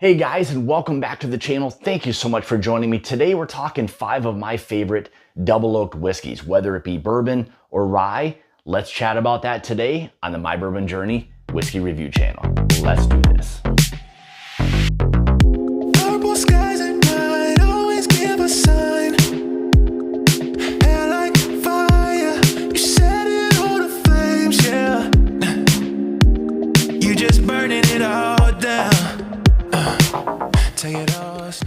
Hey guys, and welcome back to the channel. Thank you so much for joining me. Today we're talking 5 of my favorite double oaked whiskeys, whether it be bourbon or rye. Let's chat about that today on the My Bourbon Journey Whiskey Review channel. Let's do this. Purple skies at night always give a sign. Hair like fire, you set it on the flames, yeah. You just burning it all down.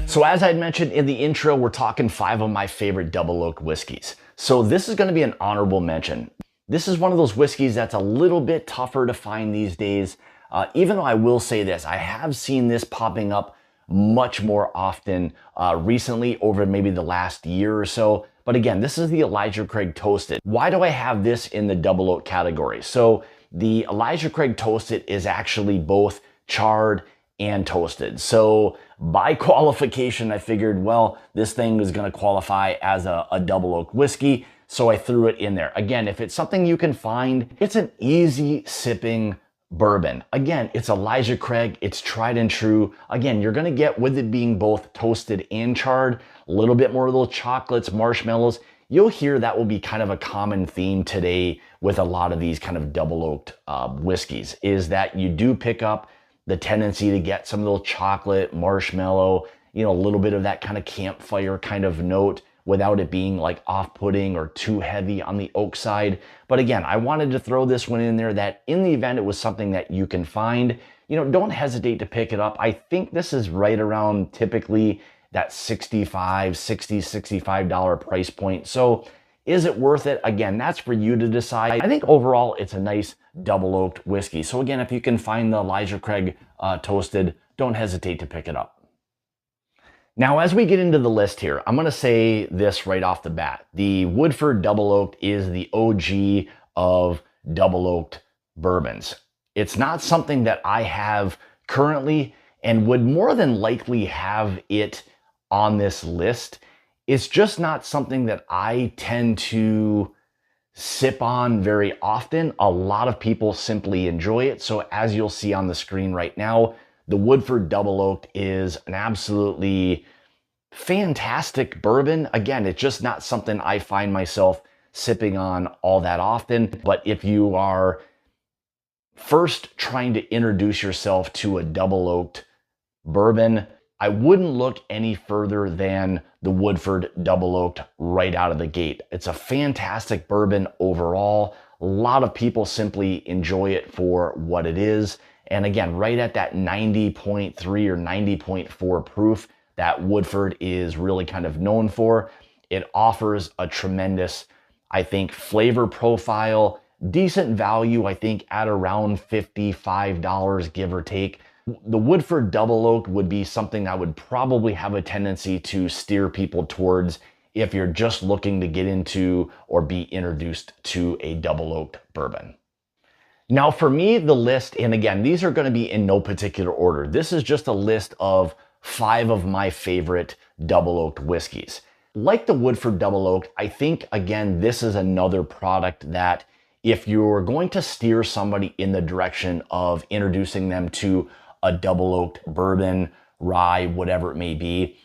So as I'd mentioned in the intro, we're talking 5 of my favorite double oaked whiskeys. So this is going to be an honorable mention. This is one of those whiskeys that's a little bit tougher to find these days. Even though I will say this, I have seen this popping up much more often recently over maybe the last year or so. But again, this is the Elijah Craig Toasted. Why do I have this in the double oak category? So the Elijah Craig Toasted is actually both charred and toasted. So by qualification, I figured, well, this thing is going to qualify as a double oak whiskey. So I threw it in there. Again, if it's something you can find, it's an easy sipping bourbon. Again, it's Elijah Craig. It's tried and true. Again, you're going to get, with it being both toasted and charred, a little bit more of those chocolates, marshmallows. You'll hear that will be kind of a common theme today with a lot of these kind of double oaked whiskeys, is that you do pick up the tendency to get some of those chocolate, marshmallow, a little bit of that kind of campfire kind of note without it being like off-putting or too heavy on the oak side. But again, I wanted to throw this one in there that in the event it was something that you can find, don't hesitate to pick it up. I think this is right around typically that $65 price point. So is it worth it? Again, that's for you to decide. I think overall it's a nice double oaked whiskey. So again, if you can find the Elijah Craig Toasted, don't hesitate to pick it up. Now, as we get into the list here, I'm going to say this right off the bat. The Woodford double oaked is the OG of double oaked bourbons. It's not something that I have currently and would more than likely have it on this list. It's just not something that I tend to sip on very often. A lot of people simply enjoy it. So as you'll see on the screen right now, the Woodford Double Oaked is an absolutely fantastic bourbon. Again, it's just not something I find myself sipping on all that often. But if you are first trying to introduce yourself to a double oaked bourbon, I wouldn't look any further than the Woodford Double Oaked right out of the gate. It's a fantastic bourbon overall. A lot of people simply enjoy it for what it is. And again, right at that 90.3 or 90.4 proof that Woodford is really kind of known for, it offers a tremendous, I think, flavor profile, decent value, I think at around $55, give or take. The Woodford Double Oaked would be something I would probably have a tendency to steer people towards if you're just looking to get into or be introduced to a double oaked bourbon. Now for me, the list, and again, these are going to be in no particular order. This is just a list of 5 of my favorite double oaked whiskeys. Like the Woodford Double Oaked, I think, again, this is another product that if you're going to steer somebody in the direction of introducing them to a double oaked bourbon, rye, whatever it may be,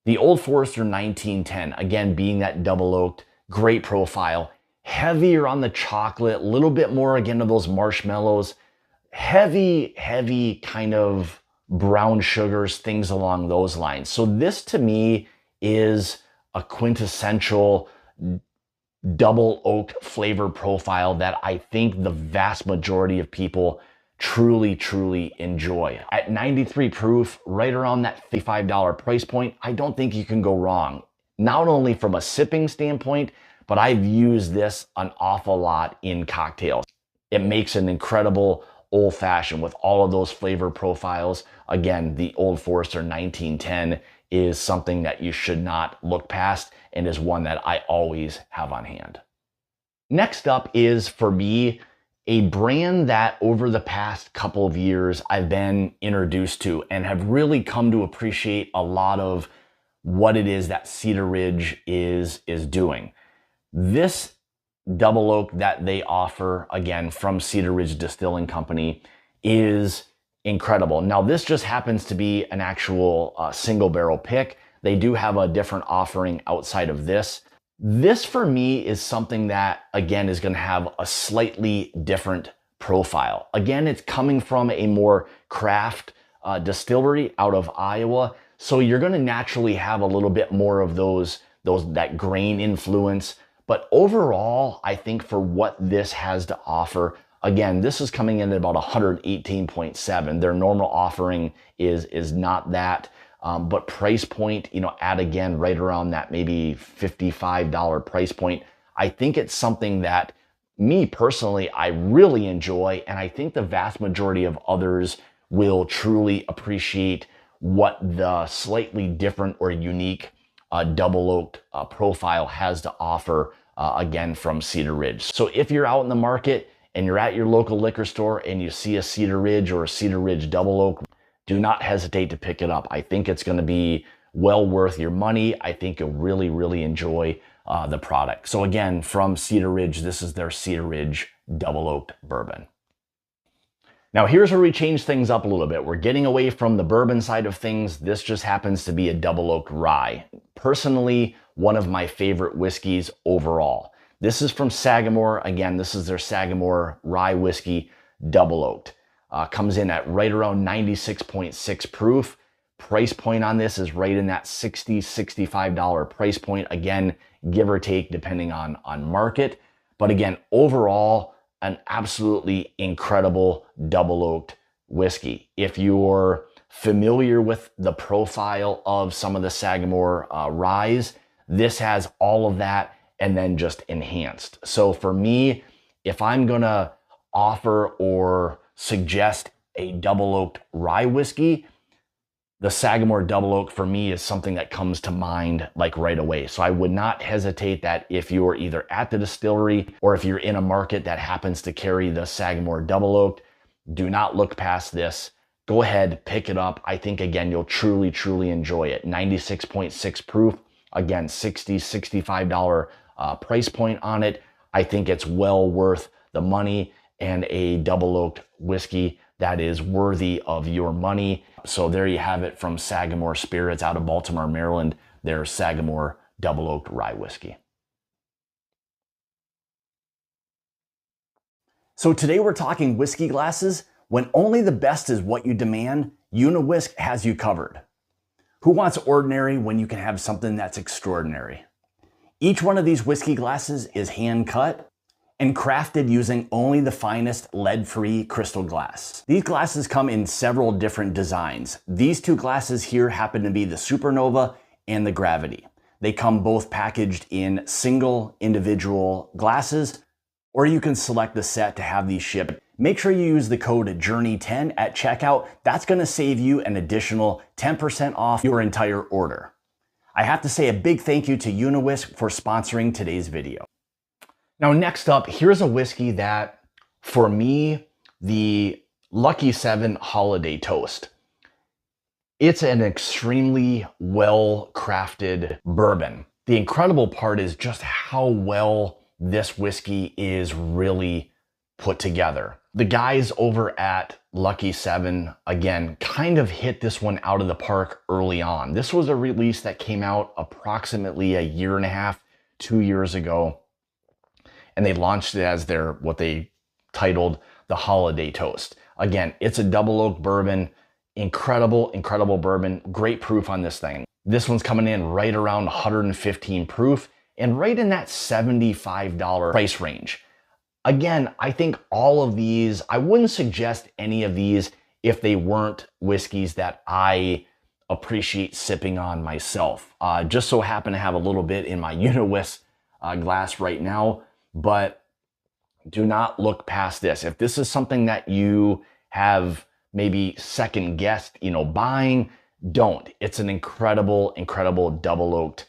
the Old Forester 1910, again, being that double oaked, great profile, heavier on the chocolate, a little bit more again of those marshmallows, heavy kind of brown sugars, things along those lines. So this to me is a quintessential double oaked flavor profile that I think the vast majority of people truly enjoy. At 93 proof, right around that $55 price point, I don't think you can go wrong. Not only from a sipping standpoint, but I've used this an awful lot in cocktails. It makes an incredible old fashioned with all of those flavor profiles. Again, the Old Forester 1910 is something that you should not look past and is one that I always have on hand. Next up is, for me, a brand that over the past couple of years I've been introduced to and have really come to appreciate a lot of what it is that Cedar Ridge is doing. This double oak that they offer, again, from Cedar Ridge Distilling Company, is incredible. Now, this just happens to be an actual single barrel pick. They do have a different offering outside of this. This for me is something that, again, is going to have a slightly different profile. Again, it's coming from a more craft distillery out of Iowa. So you're going to naturally have a little bit more of that grain influence. But overall, I think for what this has to offer, again, this is coming in at about 118.7. Their normal offering is not that. But price point, at again, right around that maybe $55 price point. I think it's something that me personally, I really enjoy. And I think the vast majority of others will truly appreciate what the slightly different or unique double oaked profile has to offer, again, from Cedar Ridge. So if you're out in the market and you're at your local liquor store and you see a Cedar Ridge or a Cedar Ridge double oak, do not hesitate to pick it up. I think it's going to be well worth your money. I think you'll really, really enjoy the product. So again, from Cedar Ridge, this is their Cedar Ridge double oaked bourbon. Now here's where we change things up a little bit. We're getting away from the bourbon side of things. This just happens to be a double oaked rye. Personally, one of my favorite whiskeys overall. This is from Sagamore. Again, this is their Sagamore rye whiskey, double oaked. Comes in at right around 96.6 proof. Price point on this is right in that $60, $65 price point. Again, give or take depending on market. But again, overall, an absolutely incredible double oaked whiskey. If you're familiar with the profile of some of the Sagamore ryes, this has all of that and then just enhanced. So for me, if I'm gonna offer or suggest a double oaked rye whiskey, the Sagamore double oak for me is something that comes to mind like right away. So I would not hesitate that if you're either at the distillery or if you're in a market that happens to carry the Sagamore double oaked, do not look past this. Go ahead, pick it up. I think again, you'll truly, truly enjoy it. 96.6 proof, again, $60, $65 price point on it. I think it's well worth the money and a double oaked whiskey that is worthy of your money. So there you have it from Sagamore Spirits out of Baltimore, Maryland, their Sagamore double oaked rye whiskey. So today we're talking whiskey glasses. When only the best is what you demand, Uniwisk has you covered. Who wants ordinary when you can have something that's extraordinary? Each one of these whiskey glasses is hand cut and crafted using only the finest lead-free crystal glass. These glasses come in several different designs. These two glasses here happen to be the Supernova and the Gravity. They come both packaged in single individual glasses, or you can select the set to have these shipped. Make sure you use the code JOURNEY10 at checkout. That's gonna save you an additional 10% off your entire order. I have to say a big thank you to Uniwisk for sponsoring today's video. Now, next up, here's a whiskey that, for me, the Lucky 7 Holiday Toast. It's an extremely well-crafted bourbon. The incredible part is just how well this whiskey is really put together. The guys over at Lucky 7, again, kind of hit this one out of the park early on. This was a release that came out approximately a year and a half, 2 years ago. And they launched it as their, what they titled the Holiday Toast. Again, it's a double oak bourbon, incredible, incredible bourbon, great proof on this thing. This one's coming in right around 115 proof and right in that $75 price range. Again, I think all of these, I wouldn't suggest any of these if they weren't whiskeys that I appreciate sipping on myself. Just so happen to have a little bit in my Uniwisk glass right now. But do not look past this. If this is something that you have maybe second guessed, buying, don't. It's an incredible, incredible double oaked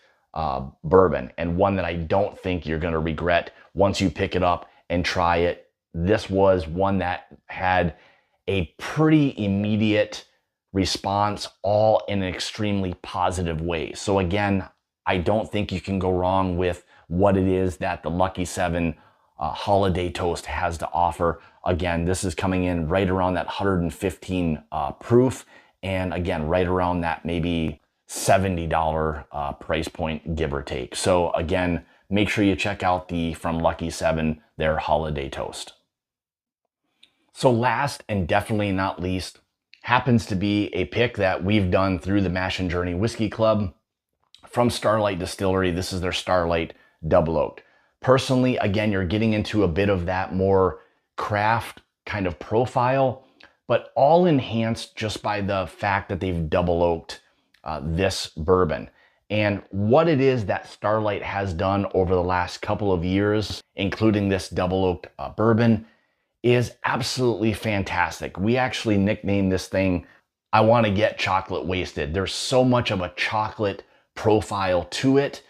bourbon, and one that I don't think you're going to regret once you pick it up and try it. This was one that had a pretty immediate response, all in an extremely positive way. So again, I don't think you can go wrong with what it is that the Lucky 7 holiday toast has to offer. Again, this is coming in right around that 115 proof, and again, right around that maybe $70 price point, give or take. So again, make sure you check out from Lucky 7, their holiday toast. So last and definitely not least happens to be a pick that we've done through the Mash and Journey Whiskey Club from Starlight Distillery. This is their Starlight Double Oaked. Personally, again, you're getting into a bit of that more craft kind of profile, but all enhanced just by the fact that they've double oaked this bourbon. And what it is that Starlight has done over the last couple of years, including this double oaked bourbon, is absolutely fantastic. We actually nicknamed this thing, I Want to Get Chocolate Wasted. There's so much of a chocolate profile to it.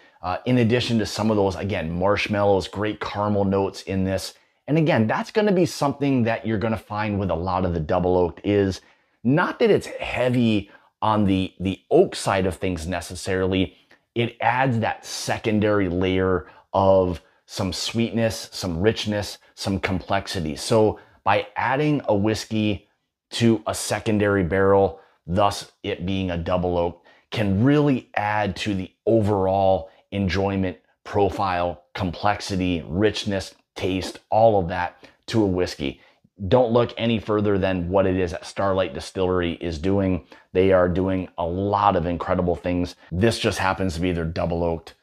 In addition to some of those, again, marshmallows, great caramel notes in this. And again, that's going to be something that you're going to find with a lot of the double oaked is not that it's heavy on the oak side of things necessarily. It adds that secondary layer of some sweetness, some richness, some complexity. So by adding a whiskey to a secondary barrel, thus it being a double oak, can really add to the overall enjoyment profile, complexity, richness, taste, all of that to a whiskey. Don't look any further than what it is that Starlight Distillery is doing. They are doing a lot of incredible things. This just happens to be their double oaked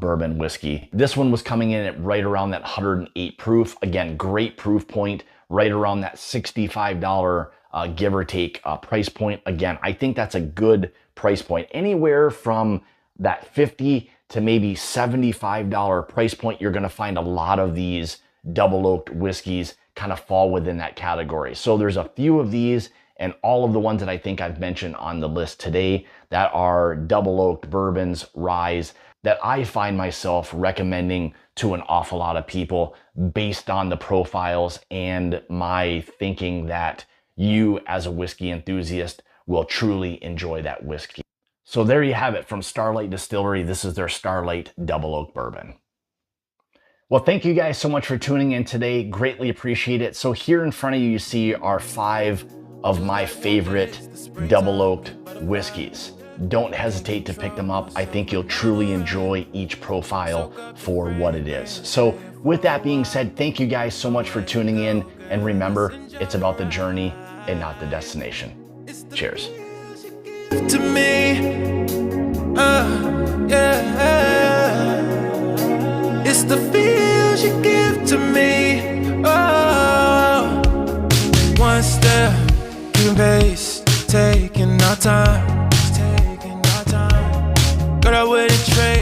bourbon whiskey. This one was coming in at right around that 108 proof. Again, great proof point, right around that $65 give or take price point. Again, I think that's a good price point. Anywhere from that $50 to maybe $75 price point, you're going to find a lot of these double oaked whiskeys kind of fall within that category. So there's a few of these, and all of the ones that I think I've mentioned on the list today that are double oaked bourbons, ryes, that I find myself recommending to an awful lot of people based on the profiles and my thinking that you as a whiskey enthusiast will truly enjoy that whiskey. So there you have it from Starlight Distillery. This is their Starlight Double Oaked Bourbon. Well, thank you guys so much for tuning in today. Greatly appreciate it. So here in front of you, you see are 5 of my favorite double oaked whiskeys. Don't hesitate to pick them up. I think you'll truly enjoy each profile for what it is. So with that being said, thank you guys so much for tuning in. And remember, it's about the journey and not the destination. Cheers. To me, yeah, it's the feels you give to me. Oh, one step, keeping pace, taking our time, girl, I wouldn't trade.